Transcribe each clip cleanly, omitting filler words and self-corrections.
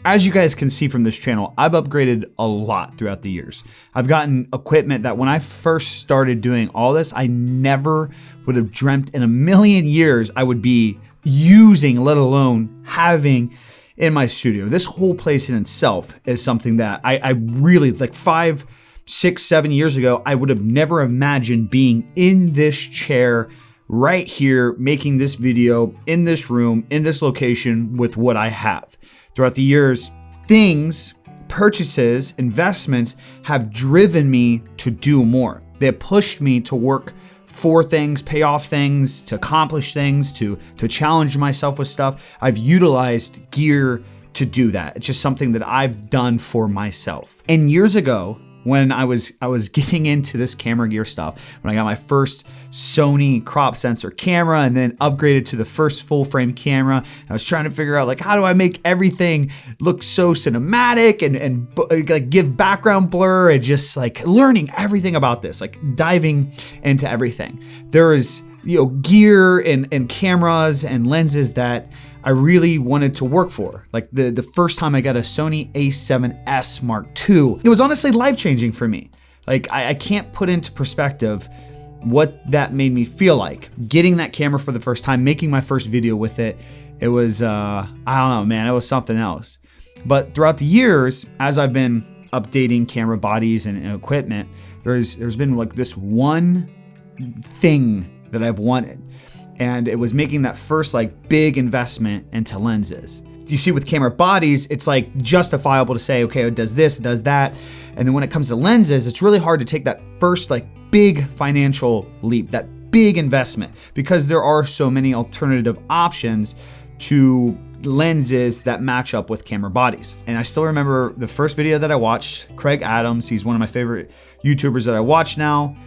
As you guys can see from this channel, I've upgraded a lot throughout the years. I've gotten equipment that when I first started doing all this, I never would have dreamt in a million years I would be using, let alone having in my studio. This whole place in itself is something that I really, like 5, 6, 7 years ago, I would have never imagined being in this chair right here, making this video in this room, in this location with what I have. Throughout the years, things, purchases, investments have driven me to do more. They have pushed me to work for things, pay off things, to accomplish things, to challenge myself with stuff. I've utilized gear to do that. It's just something that I've done for myself. And years ago, when I was getting into this camera gear stuff, when I got my first Sony crop sensor camera and then upgraded to the first full frame camera, I was trying to figure out like, how do I make everything look so cinematic and like give background blur, and just like learning everything about this, like diving into everything. There is, gear and cameras and lenses that I really wanted to work for. Like the first time I got a Sony a7S Mark II, it was honestly life-changing for me. Like I can't put into perspective what that made me feel like. Getting that camera for the first time, making my first video with it, it was, I don't know, man, it was something else. But throughout the years, as I've been updating camera bodies and equipment, there's been like this one thing that I've wanted. And it was making that first like big investment into lenses. You see with camera bodies, it's like justifiable to say, okay, it does this, it does that. And then when it comes to lenses, it's really hard to take that first like big financial leap, that big investment, because there are so many alternative options to lenses that match up with camera bodies. And I still remember the first video that I watched, Craig Adams, he's one of my favorite YouTubers that I watch now.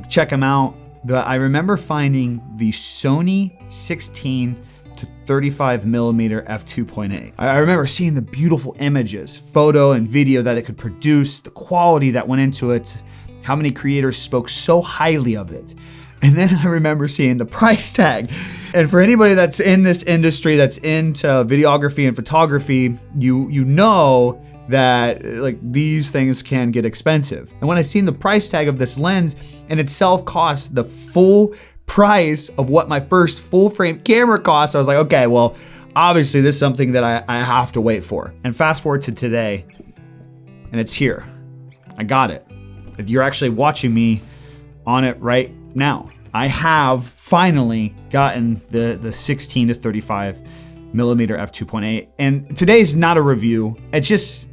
Check him out. But I remember finding the Sony 16 to 35 millimeter f2.8. I remember seeing the beautiful images, photo and video that it could produce, the quality that went into it, how many creators spoke so highly of it. And then I remember seeing the price tag. And for anybody that's in this industry, that's into videography and photography, you know that like these things can get expensive. And when I seen the price tag of this lens in itself cost the full price of what my first full frame camera cost, I was like, okay, well, obviously this is something that I have to wait for. And fast forward to today, and it's here. I got it. You're actually watching me on it right now. I have finally gotten the 16 to 35 millimeter f2.8. And today's not a review. It's just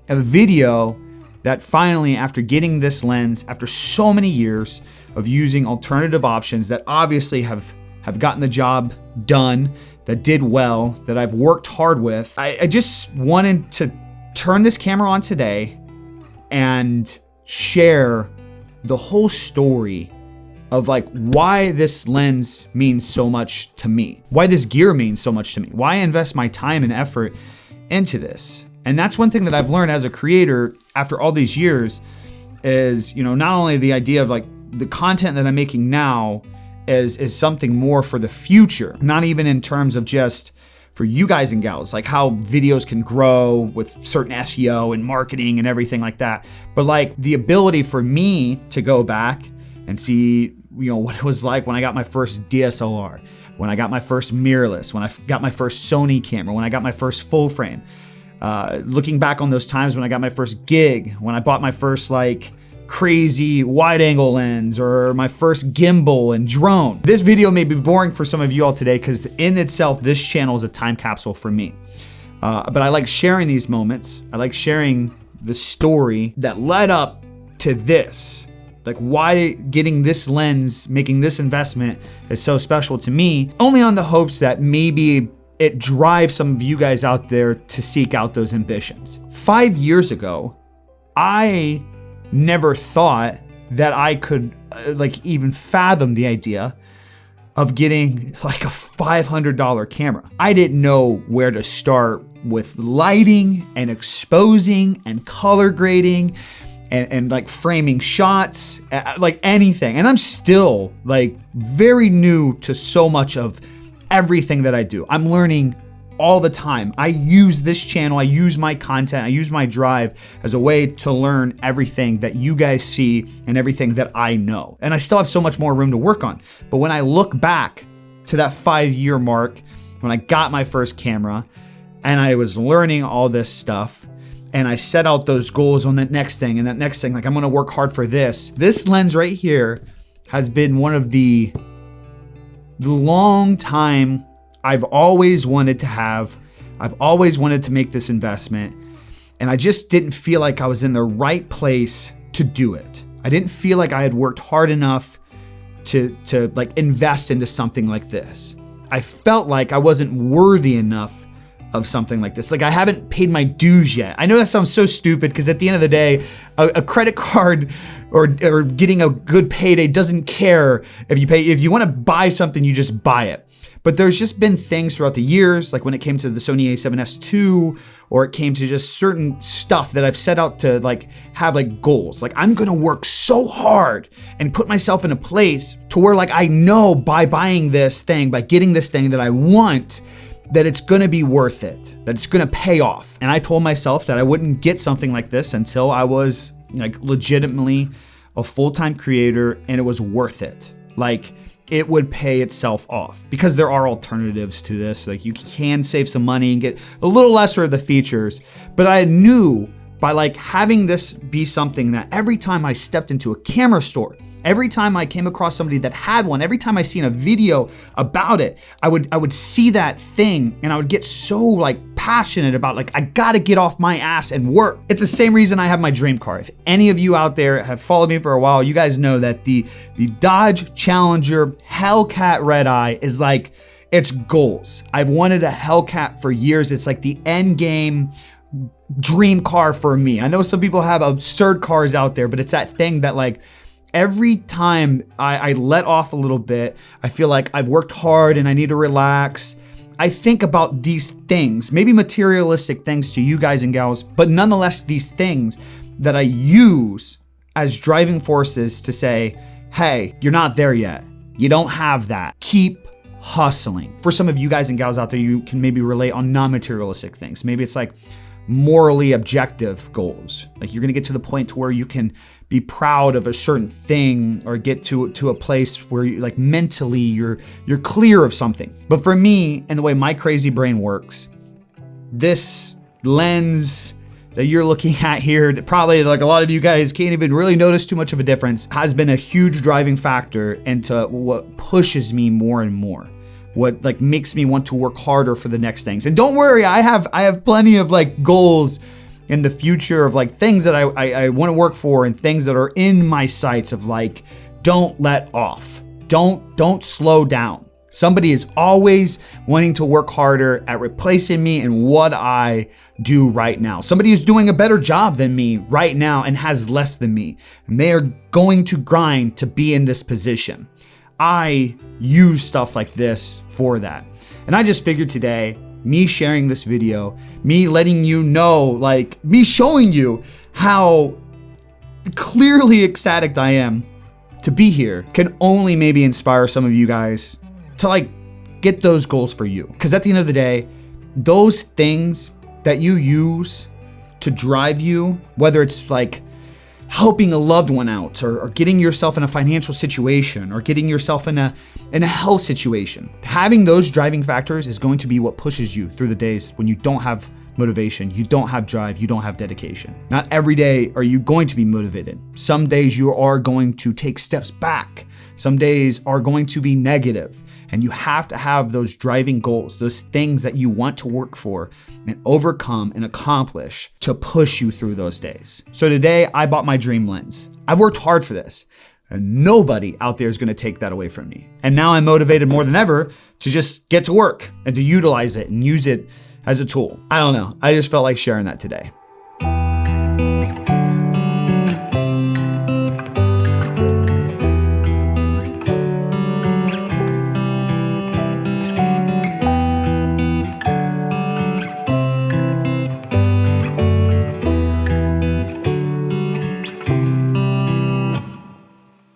a video that finally, after getting this lens, after so many years of using alternative options that obviously have gotten the job done, that did well, that I've worked hard with, I just wanted to turn this camera on today and share the whole story of like why this lens means so much to me, why this gear means so much to me, why I invest my time and effort into this. And that's one thing that I've learned as a creator after all these years is, not only the idea of like the content that I'm making now is something more for the future, not even in terms of just for you guys and gals, like how videos can grow with certain SEO and marketing and everything like that. But like the ability for me to go back and see, what it was like when I got my first DSLR, when I got my first mirrorless, when I got my first Sony camera, when I got my first full frame. Looking back on those times when I got my first gig, when I bought my first like crazy wide angle lens, or my first gimbal and drone. This video may be boring for some of you all today because in itself, this channel is a time capsule for me. But I like sharing these moments. I like sharing the story that led up to this. Like why getting this lens, making this investment is so special to me, only on the hopes that maybe it drives some of you guys out there to seek out those ambitions. 5 years ago, I never thought that I could even fathom the idea of getting like a $500 camera. I didn't know where to start with lighting and exposing and color grading and like framing shots, like anything. And I'm still like very new to so much of everything that I do. I'm learning all the time. I use this channel, I use my content, I use my drive as a way to learn everything that you guys see and everything that I know. And I still have so much more room to work on. But when I look back to that 5-year mark, when I got my first camera and I was learning all this stuff, and I set out those goals on that next thing and that next thing, like I'm gonna work hard for this. This lens right here has been one of the long time I've always wanted to have. I've always wanted to make this investment, and I just didn't feel like I was in the right place to do it. I didn't feel like I had worked hard enough to like invest into something like this. I felt like I wasn't worthy enough of something like this. Like I haven't paid my dues yet. I know that sounds so stupid because at the end of the day, a credit card or getting a good payday doesn't care if you pay. If you want to buy something, you just buy it. But there's just been things throughout the years, like when it came to the Sony a7S II, or it came to just certain stuff that I've set out to like have like goals. Like I'm gonna work so hard and put myself in a place to where like I know by buying this thing, by getting this thing that I want, that it's gonna be worth it, that it's gonna pay off. And I told myself that I wouldn't get something like this until I was like legitimately a full-time creator and it was worth it. Like it would pay itself off, because there are alternatives to this. Like you can save some money and get a little lesser of the features. But I knew by like having this be something that every time I stepped into a camera store, every time I came across somebody that had one, every time I seen a video about it, I would see that thing and I would get so like passionate about like, I gotta get off my ass and work. It's the same reason I have my dream car. If any of you out there have followed me for a while, you guys know that the Dodge Challenger Hellcat Red Eye is like, it's goals. I've wanted a Hellcat for years. It's like the end game dream car for me. I know some people have absurd cars out there, but it's that thing that like, every time I let off a little bit, I feel like I've worked hard and I need to relax. I think about these things, maybe materialistic things to you guys and gals, but nonetheless, these things that I use as driving forces to say, hey, you're not there yet. You don't have that. Keep hustling. For some of you guys and gals out there, you can maybe relate on non-materialistic things. Maybe it's like morally objective goals. Like you're gonna get to the point to where you can be proud of a certain thing or get to a place where you like mentally you're clear of something. But for me and the way my crazy brain works, this lens that you're looking at here, that probably like a lot of you guys can't even really notice too much of a difference, has been a huge driving factor into what pushes me more and more. What like makes me want to work harder for the next things. And don't worry, I have plenty of like goals in the future of like things that I want to work for and things that are in my sights of like, don't let off. Don't slow down. Somebody is always wanting to work harder at replacing me in what I do right now. Somebody is doing a better job than me right now and has less than me. And they are going to grind to be in this position. I use stuff like this for that. And I just figured today, me sharing this video, me letting you know, like me showing you how clearly ecstatic I am to be here, can only maybe inspire some of you guys to like get those goals for you. Because at the end of the day, those things that you use to drive you, whether it's like helping a loved one out or getting yourself in a financial situation or getting yourself in a health situation, having those driving factors is going to be what pushes you through the days when you don't have motivation, you don't have drive, you don't have dedication. Not every day are you going to be motivated. Some days you are going to take steps back. Some days are going to be negative. And you have to have those driving goals, those things that you want to work for and overcome and accomplish to push you through those days. So today I bought my dream lens. I've worked hard for this and nobody out there is going to take that away from me. And now I'm motivated more than ever to just get to work and to utilize it and use it as a tool. I don't know. I just felt like sharing that today.